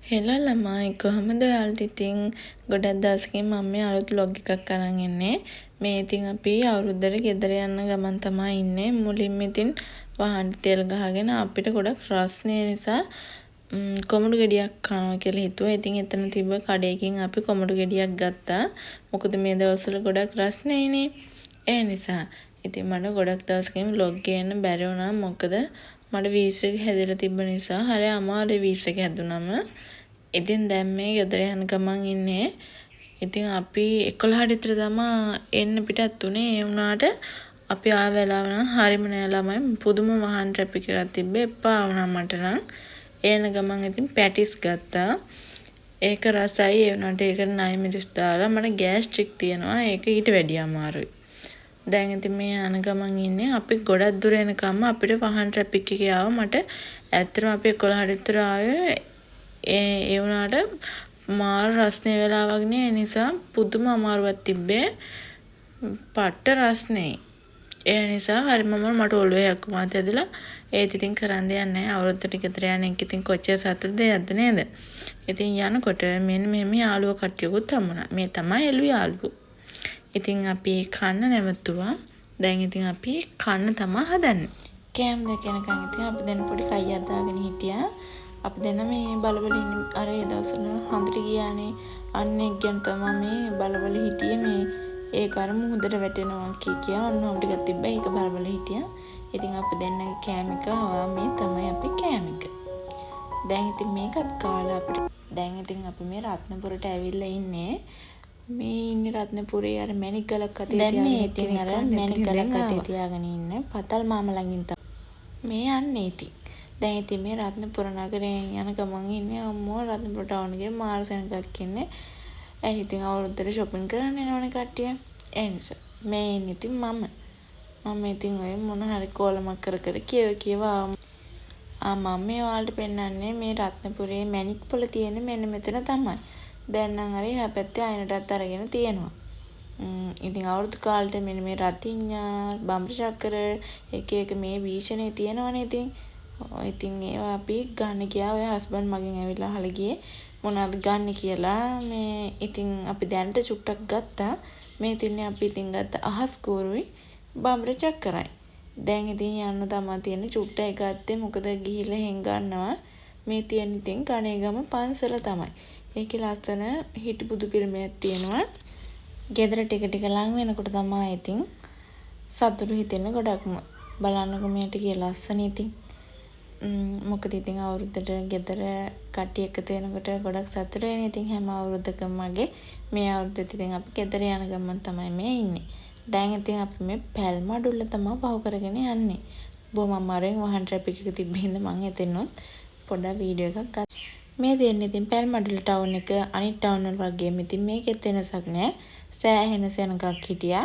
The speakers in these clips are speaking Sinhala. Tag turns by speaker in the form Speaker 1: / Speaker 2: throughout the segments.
Speaker 1: හෙලා ළමයි කොහමද ඔයාලට ඉතින් ගොඩක් දවසකින් මම මේ අලුත් vlog එකක් අරන් එන්නේ. මේ ඉතින් අපි අවුරුද්දට ගෙදර යන ගමන් තමයි ඉන්නේ. මුලින්ම ඉතින් වහන්න තෙල් ගහගෙන අපිට ගොඩක් රස්නේ නිසා කොමඩු ගෙඩියක් කනවා කියලා හිතුවා. ඉතින් එතන තිබ්බ කඩේකින් අපි කොමඩු ගෙඩියක් ගත්තා. මොකද මේ දවස්වල ගොඩක් රස්නේනේ. ඒ නිසා ඉතින් මට ගොඩක් දවසකින් vlog ගේන්න බැරි වුණා. මොකද මට වීස් එක හැදලා තිබ්බ නිසා හරිය අමාරුයි වීස් එක හැදුනම. ඉතින් දැන් මේ ගෙදර යන ගමන් ඉන්නේ. ඉතින් අපි 11ට විතර තමයි එන්න පිටත් උනේ. ඒ වුණාට අපි ආව වෙලාව නම් හරිම නෑ ළමයි. පුදුම වාහන ට්‍රැෆික් එකක් තිබ්බේ. එපා වුණා මට නම්. එන ගමන් ඉතින් පැටිස් ගත්තා. ඒක රසයි. ඒ වුණාට ඒකට නයි මිරිස් දාලා මට ගෑස්ට්‍රික් තියෙනවා. ඒක ඊට වැඩිය අමාරුයි. දැන් ඉතින් මේ යන ගමන් ඉන්නේ. අපි ගොඩක් දුර එනකම්ම අපිට වාහන ට්‍රැෆික් එකේ ආව. මට ඇත්තටම අපි 11ට විතර ආවේ ඒ වුණාට මාර රස්නේ වෙලා වගේ ඒ නිසා පුදුම අමාරුවක් තිබ්බේ. පට්ට රස්නේ. ඒ නිසා හරිම මට ඔළුවේ යක්කුමාත් ඇදලා ඒත් ඉතින් කරන්න දෙයක් නැහැ. අවුරුද්දට ගෙදර යන එක ඉතින් කොච්චර සතුටුද නේද? ඉතින් යනකොට මෙන්න මෙහෙම යාළුවෝ කට්ටියකුත් හම්බුණා. මේ තමයි එළු යාළුවෝ. ඉතින් අපි කන්න නැවතුවා. දැන් ඉතින් අපි කන්න තමයි හදන්නේ. කෑම දෙකනකන් ඉතින් අපි දැන් පොඩි කයියක් දාගෙන හිටියා. අපි දෙන්න මේ බලවල ඉන්නේ අර ඒ දවස්වල හන්දට ගියානේ. අන්න එක් ගැන තමයි මේ බලවල හිටියේ මේ ඒක අර මුහුදට වැටෙනවා කියා ඔන්න ඔය ටිකක් තිබ්බා. ඒක බලවල හිටියා. ඉතින් අපි දෙන්නගේ කෑම එක ආවා. මේ තමයි අපි කෑම එක. දැන් ඉතින් මේකත් කාලා අපිට දැන් ඉතින් අපි මේ රත්නපුරට ඇවිල්ලා ඉන්නේ. මේ ඉන්නේ රත්නපුරේ අර මැණික් ගලක් අතේ තියාගෙන. දැන් මේ ඉතින් අර මැණික් ගලක් අතේ තියාගෙන ඉන්න පතල් මාම ළඟින් මේ යන්නේ ඉතින්. දැන් ඉතින් මේ රත්නපුර නගරයෙන් යන ගමන් ඉන්නේ අම්මෝ රත්නපුර ටවුන් එකේ මාර සෙනඟක් ඉන්නේ. ඇයි ඉතින් අවුරුද්දට shopping කරන්න යනවනේ කට්ටිය. ඒ නිසා මේ ඉන්නේ ඉතින් මම ඉතින් ඔය මොන හරි කෝලමක් කර කියවා මම මේ ඔයාලට පෙන්නන්නේ මේ රත්නපුරේ මැණික් පොළ තියෙන මෙන්න මෙතන තමයි. දැන් නම් හරි එහා පැත්තේ අයනටත් අරගෙන තියෙනවා. ඉතින් අවුරුදු කාලෙට මෙන්න මේ රතිඤ්ඤා බම්බර චක්‍ර එක මේ භීෂණේ තියෙනවනේ ඉතින්. ඉතින් ඒවා අපි ගන්න ගියා. ඔය හස්බන්ඩ් මගෙන් ඇවිල්ලා අහලා ගියේ මොනවද ගන්න කියලා. මේ ඉතින් අපි දැනට චුට්ටක් ගත්තා. මේ තින්නේ අපි ඉතින් ගත්ත අහස් කූරුයි බම්බර චක්‍රයි. දැන් ඉතින් යන්න තමයි තියෙන්නේ. චුට්ටයි ගත්තේ මොකද ගිහිල්ලා හෙන් ගන්නවා. මේ තියෙන ඉතින් කණේගම පන්සල තමයි. ඒකේ ලස්සන හිටි බුදු පිළිමයක් තියෙනවා. ගෙදර ටික ලඟ වෙනකොට තමයි ඉතින් සතුටු හිතෙන්නේ ගොඩක්ම. බලන්නකො මේ ටිකේ ලස්සන ඉතින්. මොකද ඉතින් අවුරුද්දට ගෙදර කට්ටිය එකතු වෙනකොට ගොඩක් සතුටු වෙන ඉතින් හැම අවුරුද්දකම වගේ මේ අවුරුද්දෙත් ඉතින් අපි ගෙදර යන ගමන් තමයි මේ ඉන්නේ. දැන් ඉතින් අපි මේ පැල් මඩුල්ල තමයි පහු කරගෙන යන්නේ. බොහොම අමාරුවෙන් වහන් ට්‍රැෆික් එක තිබ්බ හින්දා මම එතනොත් පොඩ්ඩක් වීඩියෝ එකක් ගත්තා. මේ දෙන්නේ ඉතින් පැල් මඩුල්ල ටවුන් එක අනිත් ටවුන් වල වගේම ඉතින් මේකෙත් වෙනසක් නැහැ. සෑහෙන සෙනඟක් හිටියා.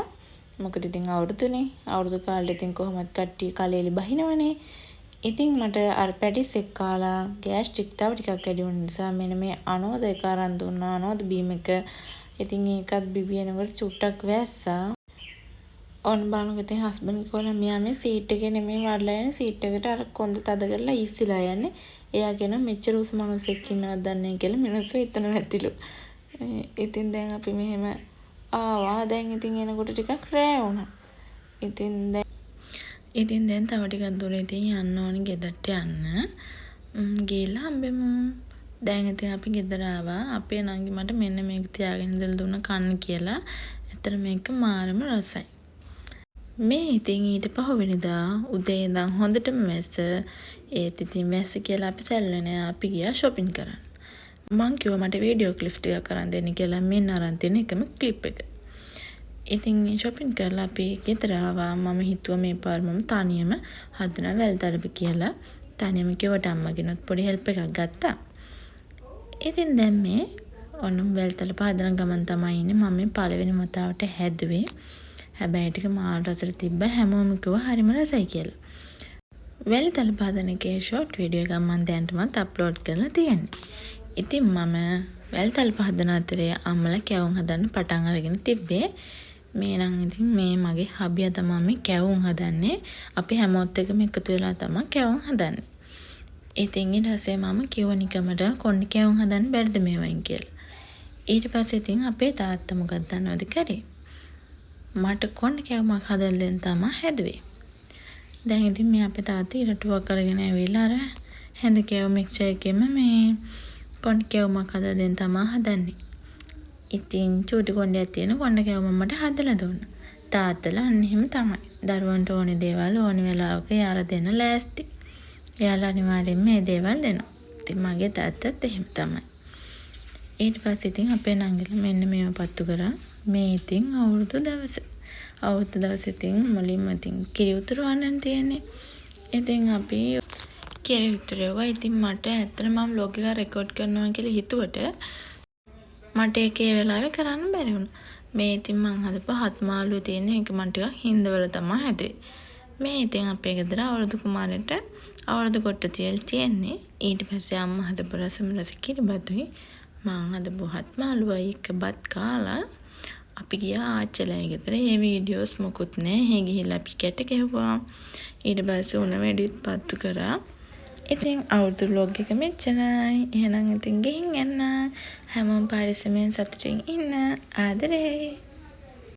Speaker 1: මොකද ඉතින් අවුරුදු කාලේ ඉතින් කොහොමද කට්ටිය කලෙලි බහිනවනේ. ඉතින් මට අර පැටිස් එක් කාලා ගෑස්ට්‍රික් තව ටිකක් වැඩි වුණ නිසා මෙන්න මේ අනෝද එක අරන් දුන්නා. අනෝද බීම් එක. ඉතින් ඒකත් බිබියනකොට චුට්ටක් වැස්සා. ඔන්න බලනකොට ඉතින් හස්බන්ඩ් කිව්වා මෙයා මේ සීට් එකේ නෙමෙයි වඩලා යන්නේ. සීට් එකට අර කොන්ද තද කරලා ඉස්සිලා යන්නේ. එයා කියන මෙච්චර උස මිනිස්සෙක් ඉන්නවද දන්නේ කියලා මිනිස්සු හිතන නැතිලු. ඉතින් දැන් අපි මෙහෙම ආවා. දැන් ඉතින් එනකොට ටිකක් රෑ වුණා. ඉතින් දැන් තව ටිකක් දුර ඉතින් යන්න ඕනේ ගෙදරට යන්න. ගිහලා හම්බෙමු. දැන් ඉතින් අපි ගෙදර ආවා. අපේ නංගි මට මෙන්න මේක තියාගෙන ඉඳලා දුන්න කන්න කියලා. ඇත්තට මේක මාරම රසයි. මේ ඉතින් ඊට පහුවෙනිදා උදේ ඉඳන් හොඳටම වැස්ස. ඒත් ඉතින් වැස්ස කියලා අපි සැල්ලුවේ නෑ. අපි ගියා shopping කරන්න. මං කිව්වා මට වීඩියෝ ක්ලිප් ටිකක් කරන් දෙන්න කියලා. මෙන්න අරන් තියෙන එකම ක්ලිප් එක. ඉතින් shopping කරලා අපි ගෙදර ආවා. මම හිතුවා මේ පාර මම තනියම හදන වැල්තලප කියලා. තනියම කිව්වට අම්මගෙනුත් පොඩි හෙල්ප් එකක් ගත්තා. ඉතින් දැන් මේ ඔන්න වැල්තලප හදන ගමන් තමයි ඉන්නේ. මම මේ පළවෙනි වතාවට හැදුවේ. හැබැයි ටික මාර රසට තිබ්බ. හැමෝම කිව්වා හරිම රසයි කියලා. වැල්තලප හදන එකේ ෂෝට් වීඩියෝ එකක් මම දැනටමත් අප්ලෝඩ් කරලා තියෙනවා. ඉතින් මම වැල්තලප හදන අතරේ අම්මලා කැවුම් හදන්න පටන් අරගෙන තිබ්බේ. මේ නම් ඉතින් මේ මගේ හබියා තමයි මේ කැවුම් හදන්නේ. අපි හැමෝත් එක්කම එකතු වෙලා තමයි කැවුම් හදන්නේ. ඉතින් ඊට පස්සේ මම කිව්ව නිකමට කොණ්ඩේ කැවුම් හදන්න බැරිද මේවයින් කියලා. ඊට පස්සේ ඉතින් අපේ තාත්තා මොකක්ද දන්නවද කරේ? මට කොණ්ඩේ කැවුමක් හදලා දෙන්න තමයි හැදුවේ. දැන් ඉතින් මේ අපේ තාත්තා ඉරටුවක් කරගෙන ඇවිල්ලා අර හැඳ කැවුම් මික්සර් එකෙම මේ කොණ්ඩේ කැවුමක් හදලා දෙන්න තමයි හදන්නේ. ඉතින් චූටි කොණ්ඩයක් තියෙන කොණ්ඩේ කැවුම මට හදලා දුන්නා. තාත්තලා අන්න එහෙම තමයි. දරුවන්ට ඕනේ දේවල් ඕනේ වෙලාවක යාලා දෙන්න ලෑස්ති. එයාලා අනිවාර්යෙන්ම මේ දේවල් දෙනවා. ඉතින් මගේ තාත්තත් එහෙම තමයි. ඊට පස්සේ ඉතින් අපේ නංගිලා මෙන්න මේව පත්තු කරා. මේ ඉතින් අවුරුදු දවස. අවුරුදු දවසේ ඉතින් මුලින්ම ඉතින් කිරි උතුරු වන්නන් තියෙන්නේ. ඉතින් අපි කිරි උතුරේවා ඉතින් මට ඇත්තට මම vlog එක රෙකෝඩ් කරනවා කියලා හිතුවට මට ඒකේ වෙලාවේ කරන්න බැරි වුණා. මේ ඉතින් මං හදපු හත් මාළුවේ තියෙන එක මම ටිකක් හින්දවල තමයි හැදුවේ. මේ ඉතින් අපේ ගෙදර අවුරුදු කුමාරට අවුරුදු කොට තියල් තියෙන්නේ. ඊට පස්සේ අම්මා හදපු රස කිරිබතුයි මං හදපු හත් මාළුවයි එක බත් කාලා අපි ගියා ආච්චිලා ගෙදර. මේ වීඩියෝස් මොකුත් නෑ. එහෙ ගිහිල්ලා අපි කැට ගැහුවා. ඊට පස්සේ උණ වැඩිත් පත්තු කරා. ඉතින් අවුරුදු vlog එක මෙච්චරයි. එහෙනම් ඉතින් ගිහින් එන්න. හැමෝම පරිස්සමෙන් සතුටින් ඉන්න. ආදරේ.